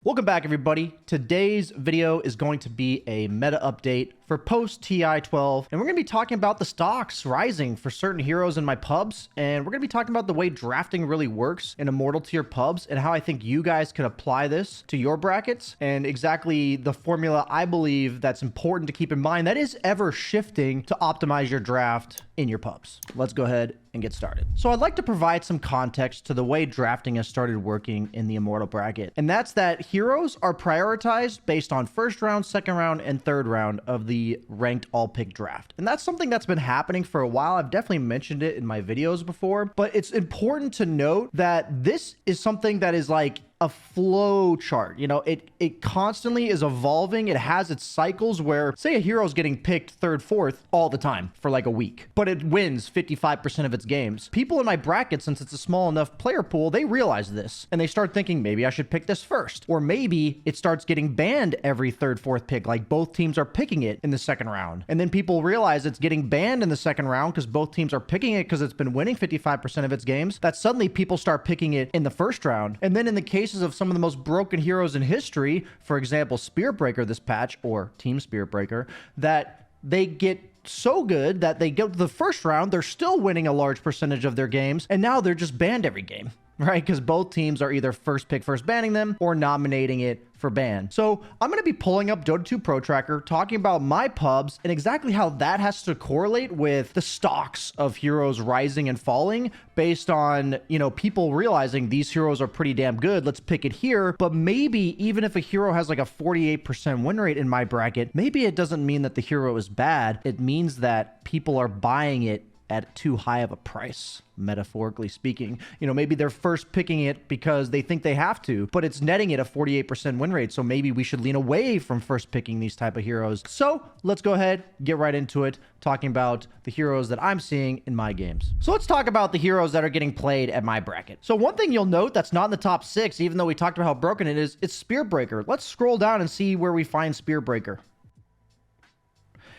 Welcome back, everybody. Today's video is going to be a meta update for post TI 12, and we're going to be talking about the stocks rising for certain heroes in my pubs, and we're going to be talking about the way drafting really works in Immortal tier pubs and how I think you guys can apply this to your brackets, and exactly the formula I believe that's important to keep in mind that is ever shifting to optimize your draft in your pubs. Let's go ahead and get started. So I'd like to provide some context to the way drafting has started working in the Immortal bracket, and that's that heroes are prioritized based on first round, second round, and third round of the ranked all pick draft. And that's something that's been happening for a while. I've definitely mentioned it in my videos before, but it's important to note that this is something that is like a flow chart. You know, it constantly is evolving. It has its cycles where, say, a hero's getting picked third, fourth all the time for like a week, but it wins 55% of its games. People in my bracket, since it's a small enough player pool, they realize this and they start thinking, maybe I should pick this first. Or maybe it starts getting banned every third, fourth pick, like both teams are picking it in the second round. And then people realize it's getting banned in the second round because both teams are picking it because it's been winning 55% of its games. That suddenly people start picking it in the first round. And then in the case of some of the most broken heroes in history, for example, Spear Breaker this patch, or Team Spear Breaker, that they get so good that they go to the first round, they're still winning a large percentage of their games, and now they're just banned every game, right? Because both teams are either first pick, first banning them, or nominating it for ban. So I'm going to be pulling up Dota 2 Pro Tracker, talking about my pubs and exactly how that has to correlate with the stocks of heroes rising and falling based on, you know, people realizing these heroes are pretty damn good. Let's pick it here. But maybe even if a hero has like a 48% win rate in my bracket, maybe it doesn't mean that the hero is bad. It means that people are buying it at too high of a price, metaphorically speaking. You know, maybe they're first picking it because they think they have to, but it's netting it a 48% win rate. So maybe we should lean away from first picking these type of heroes. So let's go ahead, get right into it, talking about the heroes that I'm seeing in my games. So let's talk about the heroes that are getting played at my bracket. So one thing you'll note that's not in the top 6, even though we talked about how broken it is, it's Spear Breaker. Let's scroll down and see where we find Spear Breaker.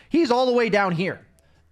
He's all the way down here.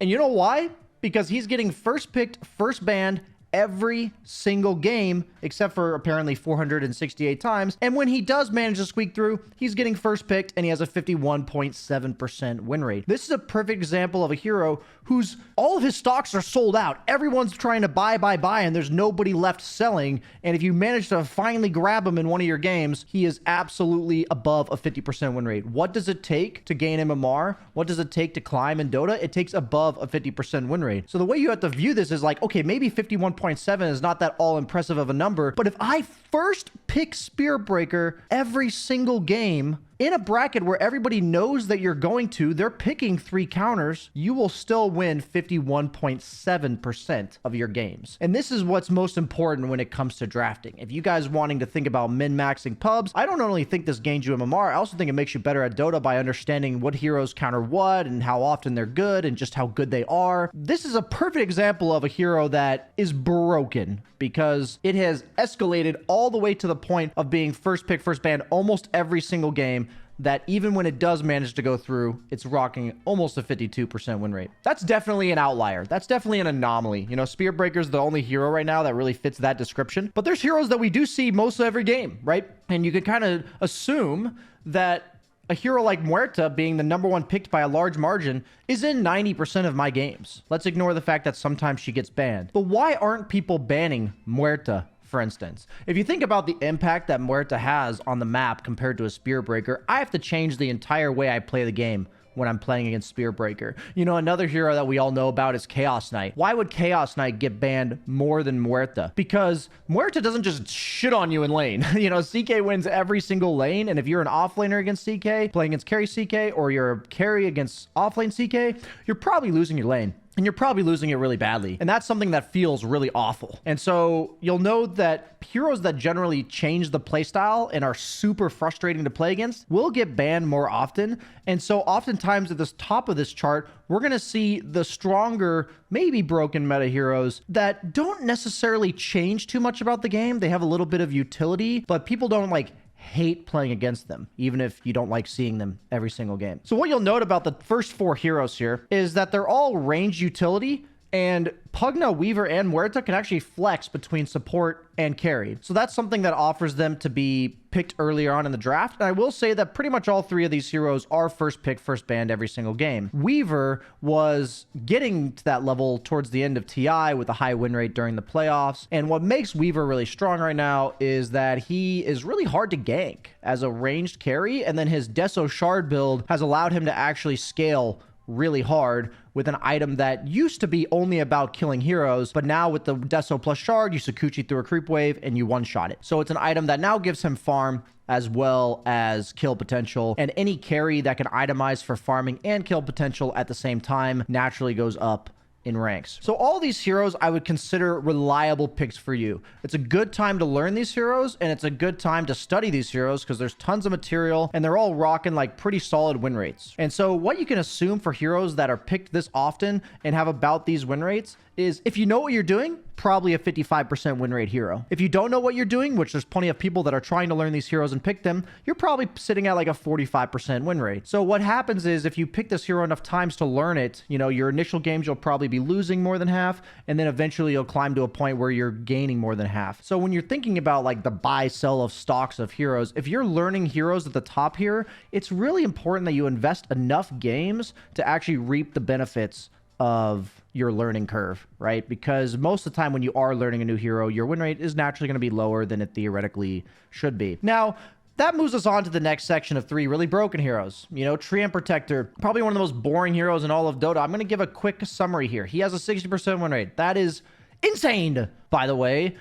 And you know why? Because he's getting first picked, first banned every single game, except for apparently 468 times. And when he does manage to squeak through, he's getting first picked and he has a 51.7% win rate. This is a perfect example of a hero whose all of his stocks are sold out. Everyone's trying to buy, and there's nobody left selling. And if you manage to finally grab him in one of your games, he is absolutely above a 50% win rate. What does it take to gain MMR? What does it take to climb in Dota? It takes above a 50% win rate. So the way you have to view this is like, okay, maybe 51.7 is not that all impressive of a number, but if I first pick Spear Breaker every single game in a bracket where everybody knows that you're going to, they're picking 3 counters, you will still win 51.7% of your games. And this is what's most important when it comes to drafting. If you guys wanting to think about min-maxing pubs, I don't only think this gains you MMR, I also think it makes you better at Dota by understanding what heroes counter what and how often they're good and just how good they are. This is a perfect example of a hero that is broken because it has escalated all the way to the point of being first pick, first ban almost every single game, that even when it does manage to go through, it's rocking almost a 52% win rate. That's definitely an outlier. That's definitely an anomaly. You know, Spear Breaker's the only hero right now that really fits that description. But there's heroes that we do see most of every game, right? And you could kind of assume that a hero like Muerta, being the #1 picked by a large margin, is in 90% of my games. Let's ignore the fact that sometimes she gets banned. But why aren't people banning Muerta, for instance? If you think about the impact that Muerta has on the map compared to a Spear Breaker, I have to change the entire way I play the game when I'm playing against Spear Breaker. You know, another hero that we all know about is Chaos Knight. Why would Chaos Knight get banned more than Muerta? Because Muerta doesn't just shit on you in lane. You know, CK wins every single lane, and if you're an offlaner against CK, playing against carry CK, or you're a carry against offlane CK, you're probably losing your lane. And you're probably losing it really badly. And that's something that feels really awful. And so you'll know that heroes that generally change the playstyle and are super frustrating to play against will get banned more often. And so oftentimes at the top of this chart, we're going to see the stronger, maybe broken meta heroes that don't necessarily change too much about the game. They have a little bit of utility, but people don't like hate playing against them, even if you don't like seeing them every single game. So what you'll note about the first 4 heroes here is that they're all range utility And Pugna, Weaver, and Muerta can actually flex between support and carry. So that's something that offers them to be picked earlier on in the draft. And I will say that pretty much all three of these heroes are first pick, first banned every single game. Weaver was getting to that level towards the end of TI with a high win rate during the playoffs. And what makes Weaver really strong right now is that he is really hard to gank as a ranged carry. And then his Deso Shard build has allowed him to actually scale really hard with an item that used to be only about killing heroes, but now with the Deso plus Shard, you Sakuchi through a creep wave and you one-shot it. So it's an item that now gives him farm as well as kill potential, and any carry that can itemize for farming and kill potential at the same time naturally goes up in ranks. So all these heroes I would consider reliable picks for you. It's a good time to learn these heroes, and it's a good time to study these heroes because there's tons of material and they're all rocking like pretty solid win rates. And so what you can assume for heroes that are picked this often and have about these win rates is if you know what you're doing, probably a 55% win rate hero. If you don't know what you're doing, which there's plenty of people that are trying to learn these heroes and pick them, you're probably sitting at like a 45% win rate. So what happens is if you pick this hero enough times to learn it, you know, your initial games, you'll probably be losing more than half, and then eventually you'll climb to a point where you're gaining more than half. So when you're thinking about like the buy sell of stocks of heroes, if you're learning heroes at the top here, it's really important that you invest enough games to actually reap the benefits of your learning curve, right? Because most of the time when you are learning a new hero, your win rate is naturally going to be lower than it theoretically should be. Now, that moves us on to the next section of 3 really broken heroes. You know, Treant Protector, probably one of the most boring heroes in all of Dota. I'm going to give a quick summary here. He has a 60% win rate. That is insane, by the way.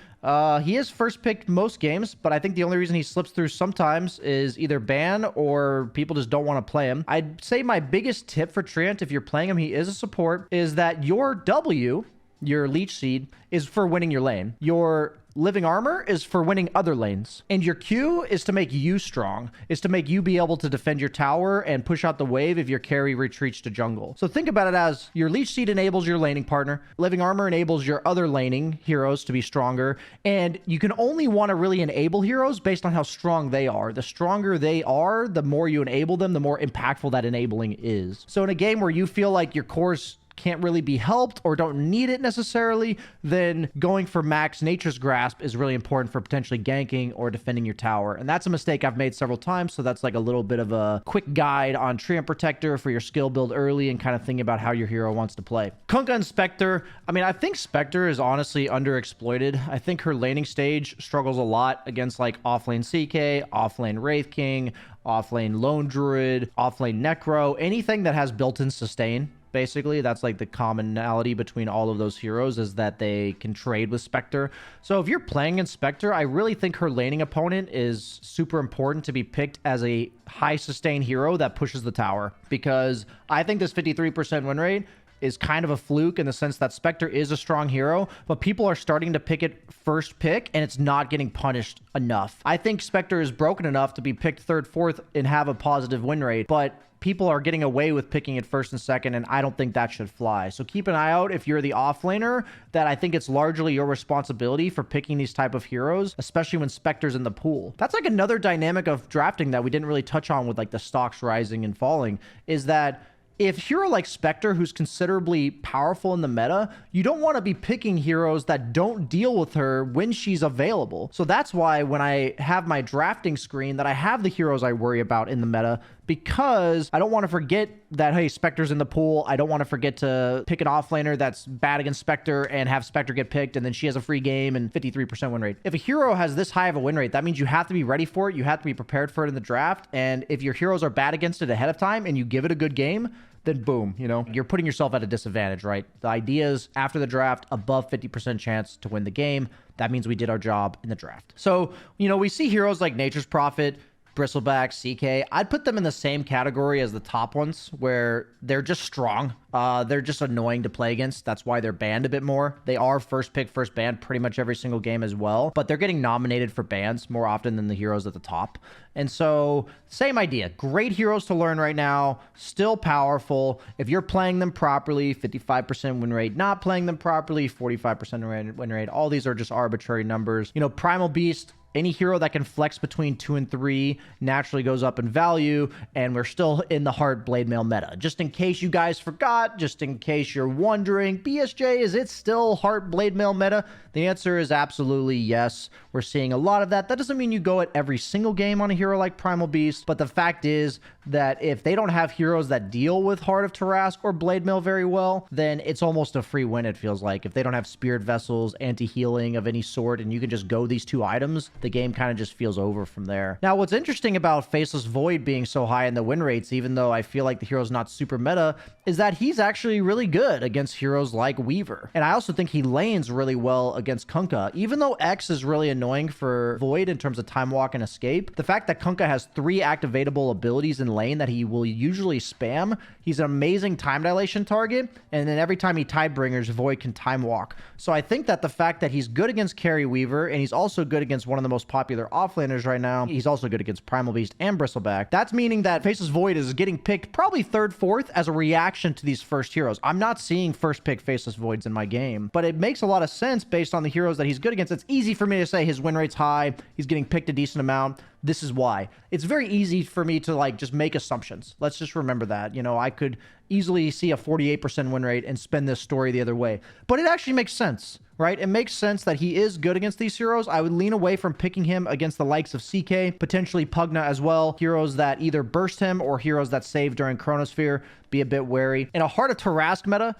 He is first picked most games, but I think the only reason he slips through sometimes is either ban or people just don't want to play him. I'd say my biggest tip for Treant, if you're playing him, he is a support, is that your W, your Leech Seed, is for winning your lane. Your Living Armor is for winning other lanes. And your Q is to make you strong, is to make you be able to defend your tower and push out the wave if your carry retreats to jungle. So think about it as your Leech Seed enables your laning partner, Living Armor enables your other laning heroes to be stronger, and you can only want to really enable heroes based on how strong they are. The stronger they are, the more you enable them, the more impactful that enabling is. So in a game where you feel like your cores can't really be helped or don't need it necessarily, then going for max Nature's Grasp is really important for potentially ganking or defending your tower. And that's a mistake I've made several times, so that's like a little bit of a quick guide on Treant Protector for your skill build early and kind of thinking about how your hero wants to play. Kunkka and Spectre, I mean, I think Spectre is honestly underexploited. I think her laning stage struggles a lot against like offlane CK, offlane Wraith King, offlane Lone Druid, offlane Necro, anything that has built-in sustain. Basically, that's like the commonality between all of those heroes is that they can trade with Spectre. So if you're playing in Spectre, I really think her laning opponent is super important to be picked as a high sustain hero that pushes the tower, because I think this 53% win rate is kind of a fluke in the sense that Spectre is a strong hero, but people are starting to pick it first pick and it's not getting punished enough. I think Spectre is broken enough to be picked third, fourth and have a positive win rate, but people are getting away with picking it first and second, and I don't think that should fly. So keep an eye out if you're the offlaner, that I think it's largely your responsibility for picking these type of heroes, especially when Spectre's in the pool. That's like another dynamic of drafting that we didn't really touch on with like the stocks rising and falling, is that if hero like Spectre, who's considerably powerful in the meta, you don't want to be picking heroes that don't deal with her when she's available. So that's why when I have my drafting screen that I have the heroes I worry about in the meta, because I don't want to forget that, hey, Spectre's in the pool. I don't want to forget to pick an offlaner that's bad against Spectre and have Spectre get picked, and then she has a free game and 53% win rate. If a hero has this high of a win rate, that means you have to be ready for it. You have to be prepared for it in the draft. And if your heroes are bad against it ahead of time and you give it a good game, then boom, you know, you're putting yourself at a disadvantage, right? The idea is after the draft, above 50% chance to win the game. That means we did our job in the draft. So, you know, we see heroes like Nature's Prophet, Bristleback, CK. I'd put them in the same category as the top ones, where they're just strong. They're just annoying to play against. That's why they're banned a bit more. They are first pick, first banned pretty much every single game as well, but they're getting nominated for bans more often than the heroes at the top. And so same idea. Great heroes to learn right now, still powerful. If you're playing them properly, 55% win rate. Not playing them properly, 45% win rate. All these are just arbitrary numbers. You know, Primal Beast, any hero that can flex between 2 and 3 naturally goes up in value, and we're still in the hard blade mail meta. Just in case you guys forgot, just in case you're wondering, BSJ, is it still hard blade mail meta? The answer is absolutely yes. We're seeing a lot of that. That doesn't mean you go at every single game on a hero like Primal Beast, but the fact is that if they don't have heroes that deal with Heart of Tarask or blade mail very well, then it's almost a free win, it feels like. If they don't have Spirit Vessels, anti-healing of any sort, and you can just go these 2 items, the game kind of just feels over from there. Now, what's interesting about Faceless Void being so high in the win rates, even though I feel like the hero's not super meta, is that he's actually really good against heroes like Weaver. And I also think he lanes really well against Kunkka. Even though X is really annoying for Void in terms of Time Walk and Escape, the fact that Kunkka has 3 activatable abilities in lane that he will usually spam, he's an amazing time dilation target, and then every time he Tidebringers, Void can Time Walk. So I think that the fact that he's good against Carry Weaver, and he's also good against one of the most popular offlaners right now, he's also good against Primal Beast and Bristleback. That's meaning that Faceless Void is getting picked probably 3rd, 4th as a reaction to these first heroes. I'm not seeing first pick Faceless Voids in my game, but it makes a lot of sense based on the heroes that he's good against. It's easy for me to say his win rate's high, he's getting picked a decent amount. This is why. It's very easy for me to like just make assumptions. Let's just remember that. You know, I could easily see a 48% win rate and spin this story the other way. But it actually makes sense, right? It makes sense that he is good against these heroes. I would lean away from picking him against the likes of CK, potentially Pugna as well. Heroes that either burst him or heroes that save during Chronosphere. Be a bit wary. In a Heart of Tarask meta,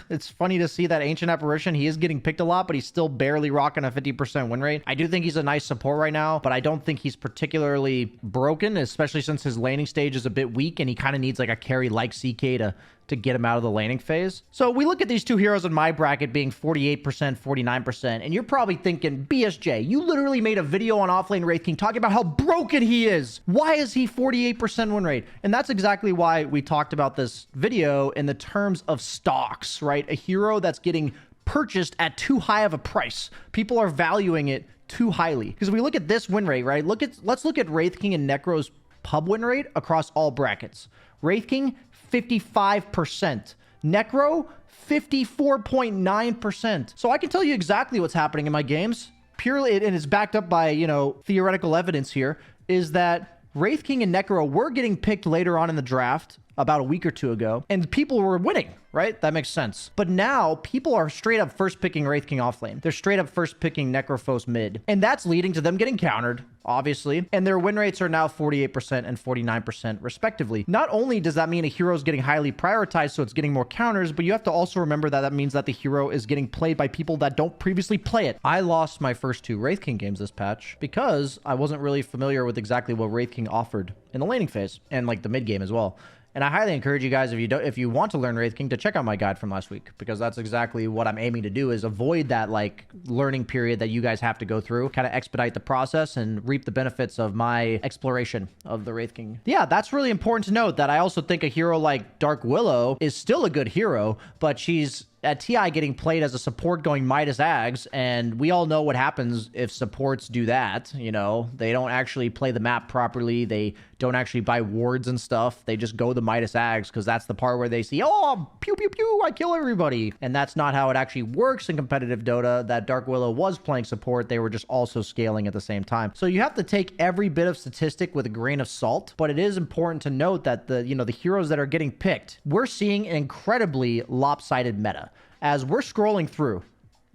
it's funny to see that Ancient Apparition, he is getting picked a lot, but he's still barely rocking a 50% win rate. I do think he's a nice support right now, but I don't think he's particularly broken, especially since his laning stage is a bit weak and he kind of needs like a carry like CK to get him out of the laning phase. So we look at these 2 heroes in my bracket being 48%, 49%, and you're probably thinking, BSJ, you literally made a video on Offlane Wraith King talking about how broken he is. Why is he 48% win rate? And that's exactly why we talked about this video in the terms of stocks, right? A hero that's getting purchased at too high of a price. People are valuing it too highly. Because if we look at this win rate, right? Let's look at Wraith King and Necro's pub win rate across all brackets. Wraith King, 55%. Necro, 54.9%. So I can tell you exactly what's happening in my games. Purely, and it's backed up by, you know, theoretical evidence here, is that Wraith King and Necro were getting picked later on in the draft about a week or 2 ago, and people were winning, right? That makes sense. But now people are straight up first picking Wraith King off lane. They're straight up first picking Necrophos mid. And that's leading to them getting countered, obviously. And their win rates are now 48% and 49% respectively. Not only does that mean a hero is getting highly prioritized, so it's getting more counters, but you have to also remember that that means that the hero is getting played by people that don't previously play it. I lost my first 2 Wraith King games this patch because I wasn't really familiar with exactly what Wraith King offered in the laning phase and like the mid game as well. And I highly encourage you guys, if you want to learn Wraith King, to check out my guide from last week, because that's exactly what I'm aiming to do, is avoid that like learning period that you guys have to go through, kind of expedite the process and reap the benefits of my exploration of the Wraith King. Yeah, that's really important to note, that I also think a hero like Dark Willow is still a good hero, but she's at TI getting played as a support going Midas Ags, and we all know what happens if supports do that. You know, they don't actually play the map properly, they don't actually buy wards and stuff, they just go the Midas Ags because that's the part where they see, oh, pew pew pew, I kill everybody. And that's not how it actually works in competitive Dota. That Dark Willow was playing support, they were just also scaling at the same time. So you have to take every bit of statistic with a grain of salt, but it is important to note that the heroes that are getting picked, we're seeing an incredibly lopsided meta. As we're scrolling through,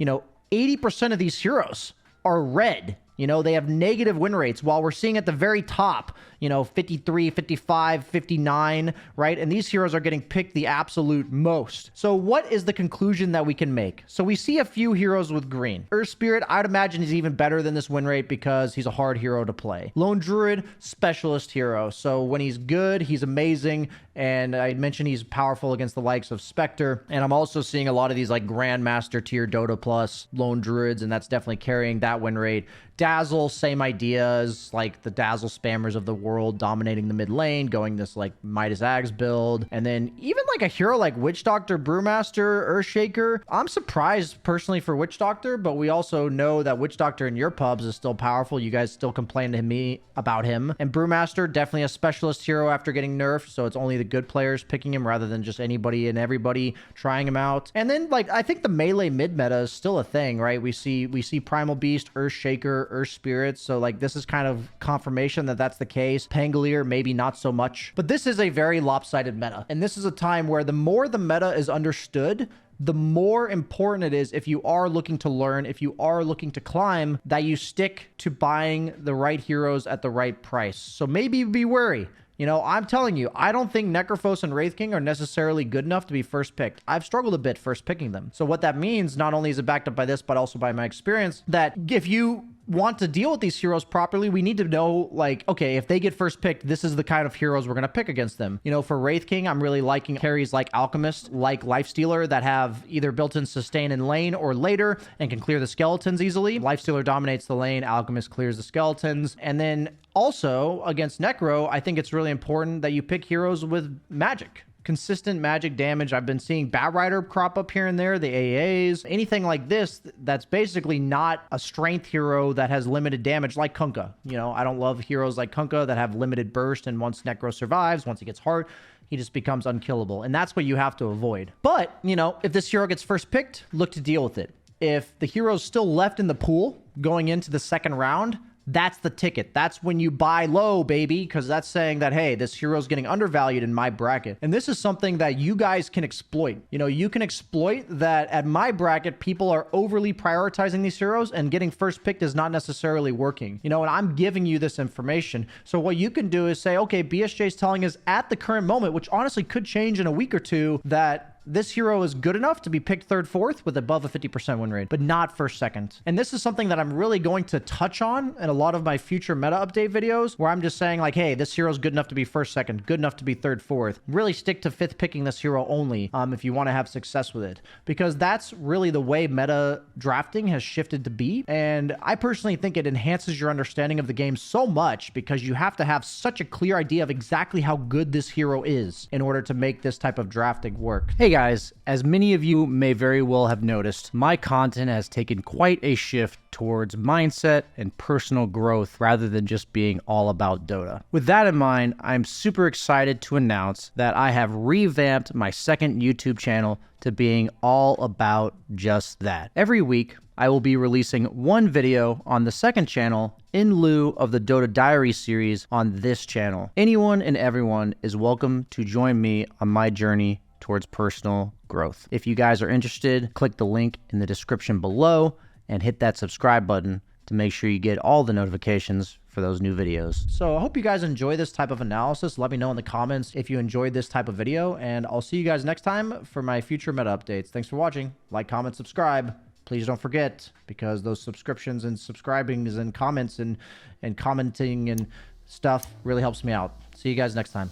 80% of these heroes are red. They have negative win rates, while we're seeing at the very top, 53, 55, 59, right? And these heroes are getting picked the absolute most. So what is the conclusion that we can make? So we see a few heroes with green. Earth Spirit, I'd imagine he's even better than this win rate because he's a hard hero to play. Lone Druid, specialist hero. So when he's good, he's amazing. And I mentioned he's powerful against the likes of Spectre. And I'm also seeing a lot of these like Grandmaster tier Dota plus Lone Druids, and that's definitely carrying that win rate. Dazzle, same ideas, like the Dazzle spammers of the world dominating the mid lane, going this like Midas Ags build. And then even like a hero like Witch Doctor, Brewmaster, Earthshaker. I'm surprised personally for Witch Doctor, but we also know that Witch Doctor in your pubs is still powerful. You guys still complain to me about him. And Brewmaster, definitely a specialist hero after getting nerfed, so it's only the good players picking him rather than just anybody and everybody trying him out. And then like I think the melee mid meta is still a thing, right? We see Primal Beast, Earthshaker, Earth Spirits. So like this is kind of confirmation that that's the case. Pangolier, maybe not so much. But this is a very lopsided meta. And this is a time where the more the meta is understood, the more important it is, if you are looking to learn, if you are looking to climb, that you stick to buying the right heroes at the right price. So maybe be wary. You know, I'm telling you, I don't think Necrophos and Wraith King are necessarily good enough to be first picked. I've struggled a bit first picking them. So what that means, not only is it backed up by this, but also by my experience, that if you want to deal with these heroes properly, we need to know, like, okay, if they get first picked, this is the kind of heroes we're going to pick against them. You know, for Wraith King, I'm really liking carries like Alchemist, like Lifestealer, that have either built-in sustain in lane or later and can clear the skeletons easily. Lifestealer dominates the lane, Alchemist clears the skeletons. And then also against Necro, I think it's really important that you pick heroes with magic. Consistent magic damage. I've been seeing Bat Rider crop up here and there, the AAs, anything like this that's basically not a strength hero that has limited damage like Kunkka. You know, I don't love heroes like Kunkka that have limited burst, and once Necro survives, once he gets heart, he just becomes unkillable. And that's what you have to avoid. But, you know, if this hero gets first picked, look to deal with it. If the hero's still left in the pool going into the second round, that's the ticket. That's when you buy low, baby, because that's saying that, hey, this hero's getting undervalued in my bracket. And this is something that you guys can exploit. You know, you can exploit that at my bracket, people are overly prioritizing these heroes and getting first picked is not necessarily working. You know, and I'm giving you this information. So what you can do is say, okay, BSJ is telling us at the current moment, which honestly could change in a week or two, that this hero is good enough to be picked third, fourth with above a 50% win rate, but not first, second. And this is something that I'm really going to touch on in a lot of my future meta update videos, where I'm just saying like, hey, this hero is good enough to be first, second, good enough to be third, fourth. Really stick to fifth picking this hero only if you want to have success with it, because that's really the way meta drafting has shifted to be. And I personally think it enhances your understanding of the game so much because you have to have such a clear idea of exactly how good this hero is in order to make this type of drafting work. Hey guys, as many of you may very well have noticed, my content has taken quite a shift towards mindset and personal growth rather than just being all about Dota. With that in mind, I'm super excited to announce that I have revamped my second YouTube channel to being all about just that. Every week, I will be releasing one video on the second channel in lieu of the Dota Diary series on this channel. Anyone and everyone is welcome to join me on my journey towards personal growth. If you guys are interested, click the link in the description below and hit that subscribe button to make sure you get all the notifications for those new videos. So I hope you guys enjoy this type of analysis. Let me know in the comments if you enjoyed this type of video, and I'll see you guys next time for my future meta updates. Thanks for watching. Like, comment, subscribe. Please don't forget, because those subscriptions and subscribings and comments and commenting and stuff really helps me out. See you guys next time.